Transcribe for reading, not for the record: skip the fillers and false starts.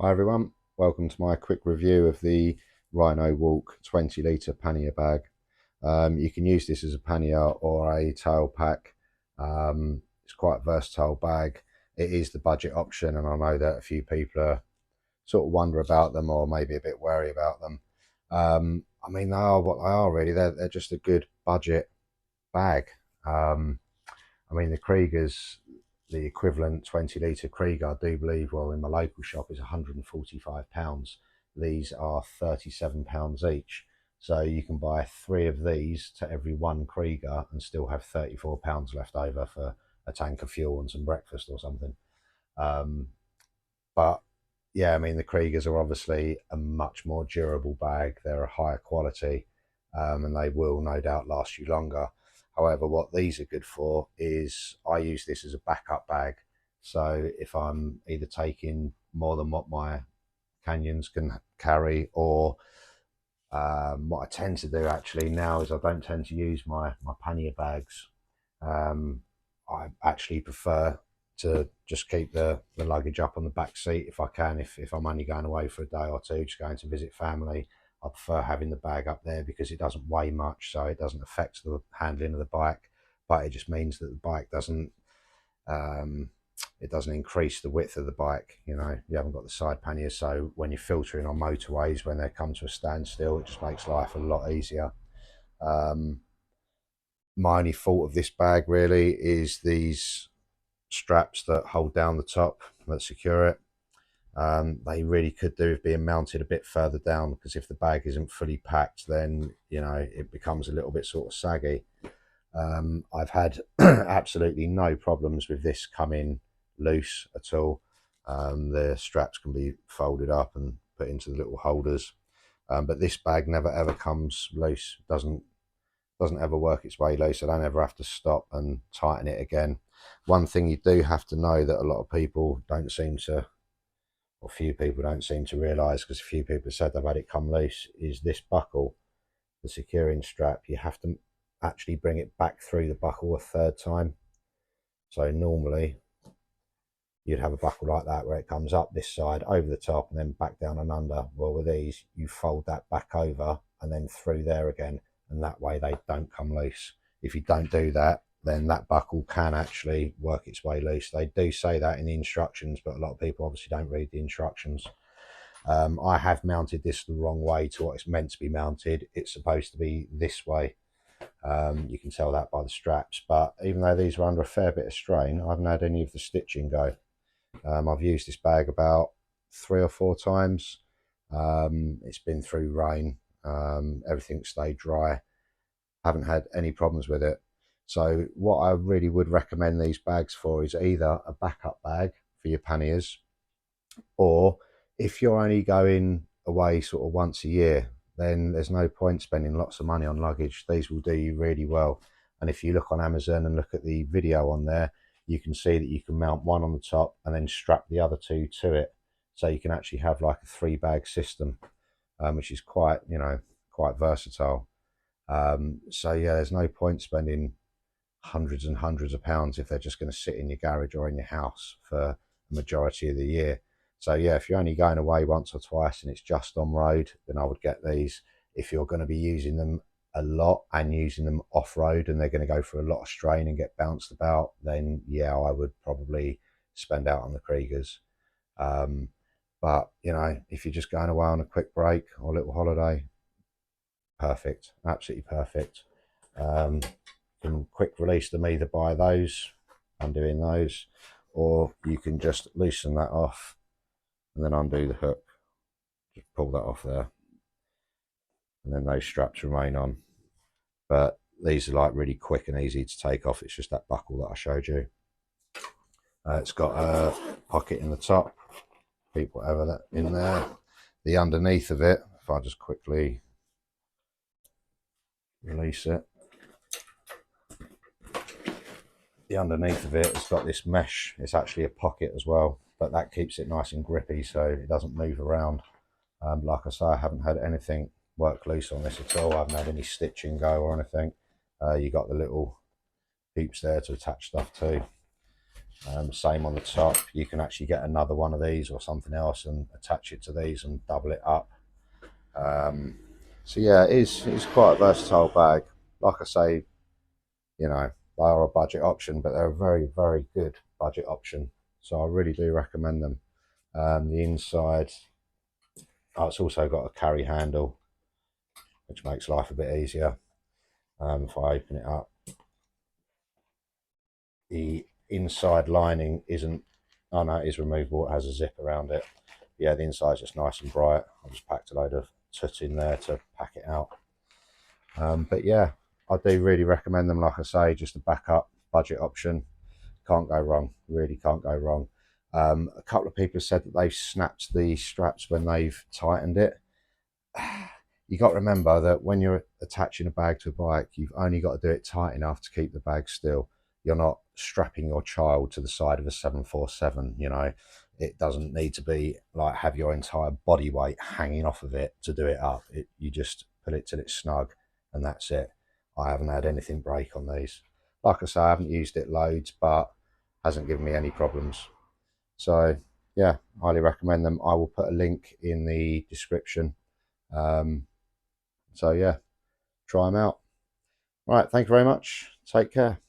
Hi everyone, welcome to my quick review of the Rhinowalk 20 litre pannier bag. You can use this as a pannier or a tail pack. It's quite a versatile bag. It is the budget option, and I know that a few people are sort of wonder about them or maybe a bit wary about them. I mean, they are what they are really. They're just a good budget bag. I mean, the Kriegers, the equivalent 20 litre Krieger, I do believe, well, in my local shop is £145. These are £37 each. So you can buy 3 of these to every 1 Krieger and still have £34 left over for a tank of fuel and some breakfast or something. But yeah, I mean, the Kriegers are obviously a much more durable bag. They're a higher quality, and they will no doubt last you longer. However, what these are good for is I use this as a backup bag. So if I'm either taking more than what my canyons can carry, or what I tend to do actually now is I don't tend to use my pannier bags. I actually prefer to just keep the luggage up on the back seat if I can. If I'm only going away for a day or two, just going to visit family, I prefer having the bag up there because it doesn't weigh much, so it doesn't affect the handling of the bike, but it just means that the bike doesn't it doesn't increase the width of the bike. You know, you haven't got the side panniers, so when you're filtering on motorways, when they come to a standstill, it just makes life a lot easier. My only fault of this bag really is these straps that hold down the top that secure it. They really could do with being mounted a bit further down, because if the bag isn't fully packed, then you know it becomes a little bit sort of saggy. I've had absolutely no problems with this coming loose at all. The straps can be folded up and put into the little holders, but this bag never ever comes loose. Doesn't ever work its way loose. I don't ever have to stop and tighten it again. One thing you do have to know that a lot of people don't seem to, or few people don't seem to realise, because a few people have said they've had it come loose, is this buckle, the securing strap. You have to actually bring it back through the buckle a third time. So normally you'd have a buckle like that where it comes up this side over the top and then back down and under. Well, with these you fold that back over and then through there again, and that way they don't come loose. If you don't do that, then that buckle can actually work its way loose. They do say that in the instructions, but a lot of people obviously don't read the instructions. I have mounted this the wrong way to what it's meant to be mounted. It's supposed to be this way. You can tell that by the straps, but even though these were under a fair bit of strain, I haven't had any of the stitching go. I've used this bag about 3 or 4 times. It's been through rain, everything stayed dry, haven't had any problems with it. So what I really would recommend these bags for is either a backup bag for your panniers, or if you're only going away sort of once a year, then there's no point spending lots of money on luggage. These will do you really well. And if you look on Amazon and look at the video on there, you can see that you can mount one on the top and then strap the other 2 to it. So you can actually have like a 3-bag system, which is quite, you know, quite versatile. So yeah, there's no point spending hundreds and hundreds of pounds if they're just going to sit in your garage or in your house for the majority of the year. So yeah, if you're only going away once or twice and it's just on road, then I would get these. If you're going to be using them a lot and using them off road and they're going to go for a lot of strain and get bounced about, then yeah, I would probably spend out on the Kriegers. But you know, if you're just going away on a quick break or a little holiday, perfect, absolutely perfect. Can quick release them either by those, undoing those, or you can just loosen that off and then undo the hook. Just pull that off there, and then those straps remain on. But these are like really quick and easy to take off. It's just that buckle that I showed you. It's got a pocket in the top, keep whatever that in there. The underneath of it, if I just quickly release it, the underneath of it has got this mesh. It's actually a pocket as well, but that keeps it nice and grippy so it doesn't move around. Like I say, I haven't had anything work loose on this at all. I haven't had any stitching go or anything. You got the little peeps there to attach stuff to. Same on the top. You can actually get another one of these or something else and attach it to these and double it up. So yeah, it's quite a versatile bag. Like I say, you know, they are a budget option, but they're a very, very good budget option. So I really do recommend them. The inside, oh, it's also got a carry handle, which makes life a bit easier. If I open it up, the inside lining isn't, oh no, it is removable. It has a zip around it. Yeah, the inside's just nice and bright. I just packed a load of tut in there to pack it out. But yeah, I do really recommend them. Like I say, just a backup budget option. Can't go wrong. Really can't go wrong. A couple of people have said that they've snapped the straps when they've tightened it. You got to remember that when you're attaching a bag to a bike, you've only got to do it tight enough to keep the bag still. You're not strapping your child to the side of a 747, you know. It doesn't need to be like have your entire body weight hanging off of it to do it up. You just put it till it's snug and that's it. I haven't had anything break on these. Like I say, I haven't used it loads, but hasn't given me any problems. So yeah, highly recommend them. I will put a link in the description. So yeah, try them out. Right, thank you very much. Take care.